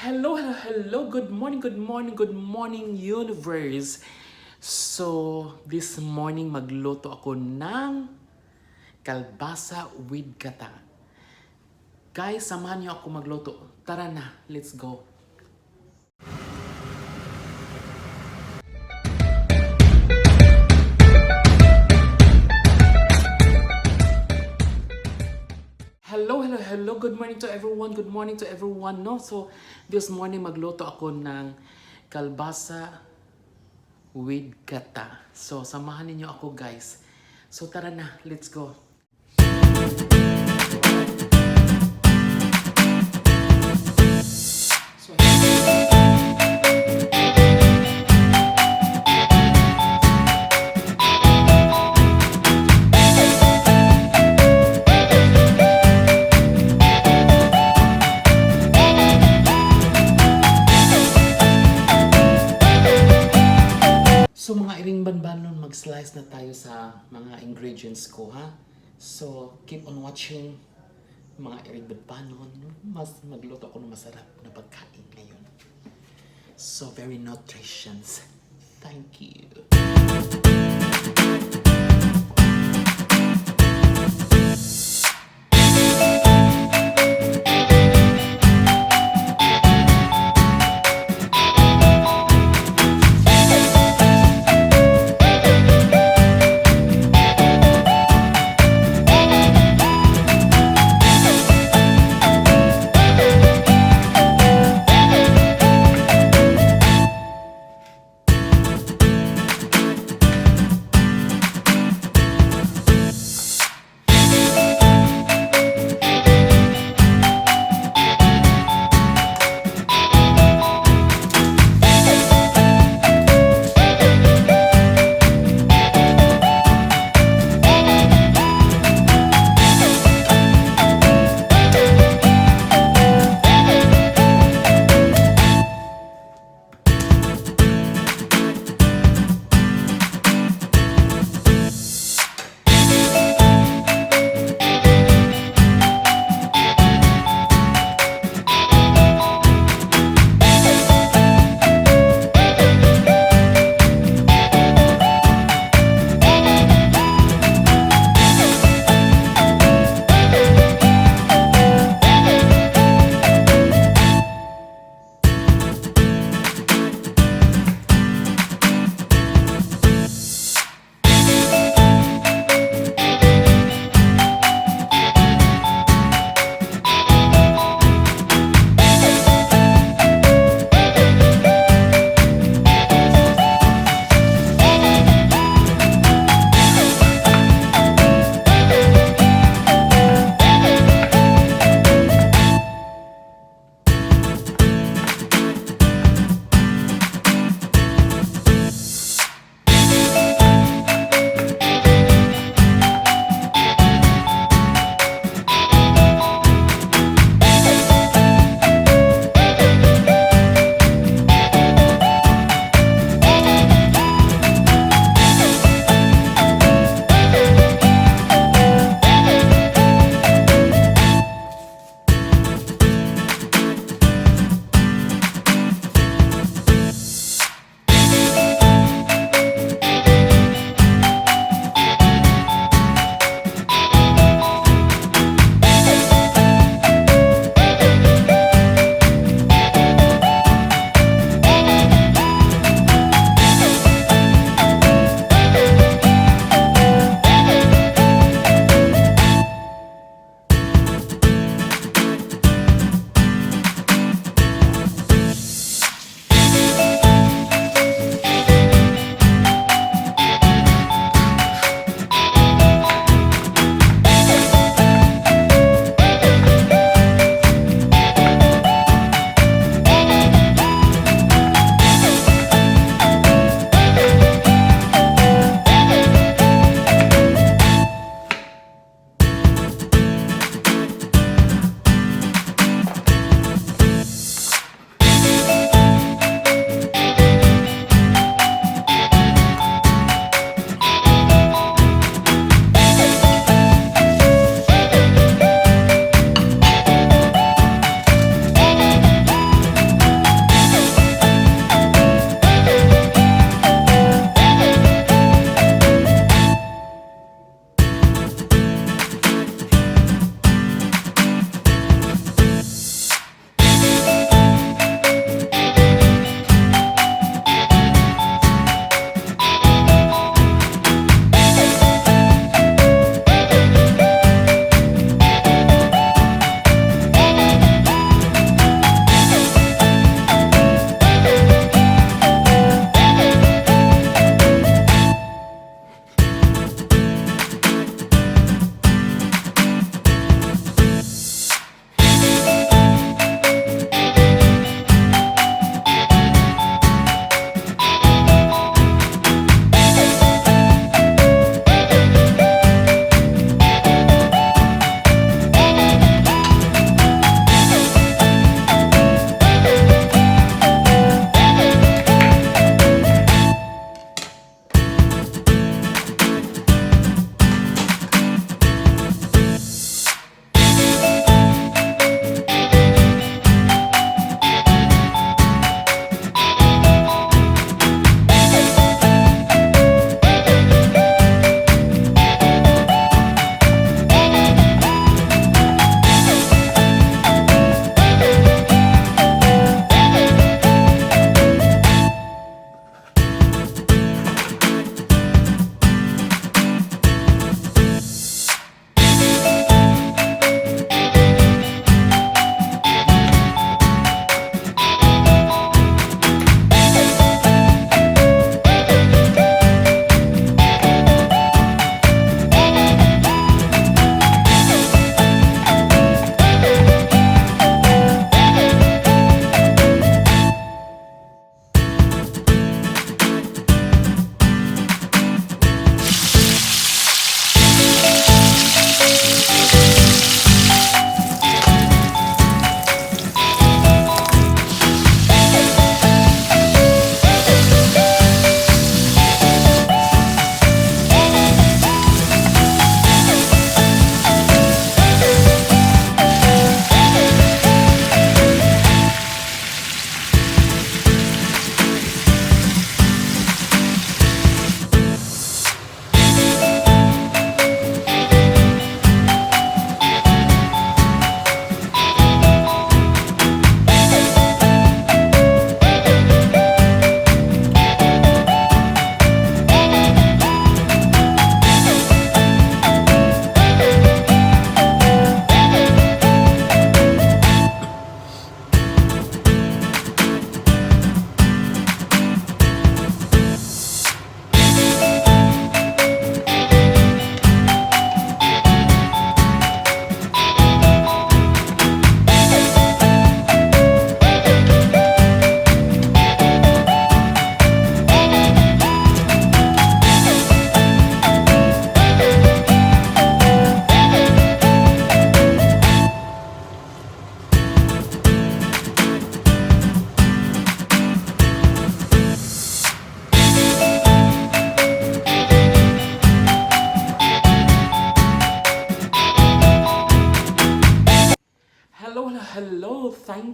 Hello, hello, hello. Good morning, good morning, good morning, universe. So, this morning magluto ako ng kalbasa with gata. Guys, samahan niyo ako magluto. Tara na, let's go. Hello, hello, hello. Good morning to everyone. Good morning to everyone. No, so this morning magluto ako ng kalbasa with gata. So samahan niyo ako, guys. So tara na, let's go. So, So mga iring banbanon, mag-slice na tayo sa mga ingredients ko, ha? So keep on watching mga iring banbanon. Mas magluto ako ng masarap na pagkain ngayon. So very nutritious. Thank you.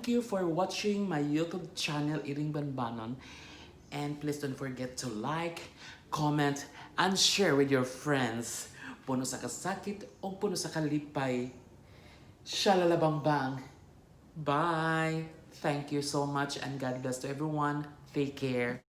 thank you for watching my YouTube channel, Iring Banbanon. And please don't forget to like, comment, and share with your friends. Puno sa kasakit o puno sa kalipay. Shalalabang-bang. Bye! Thank you so much and God bless to everyone. Take care.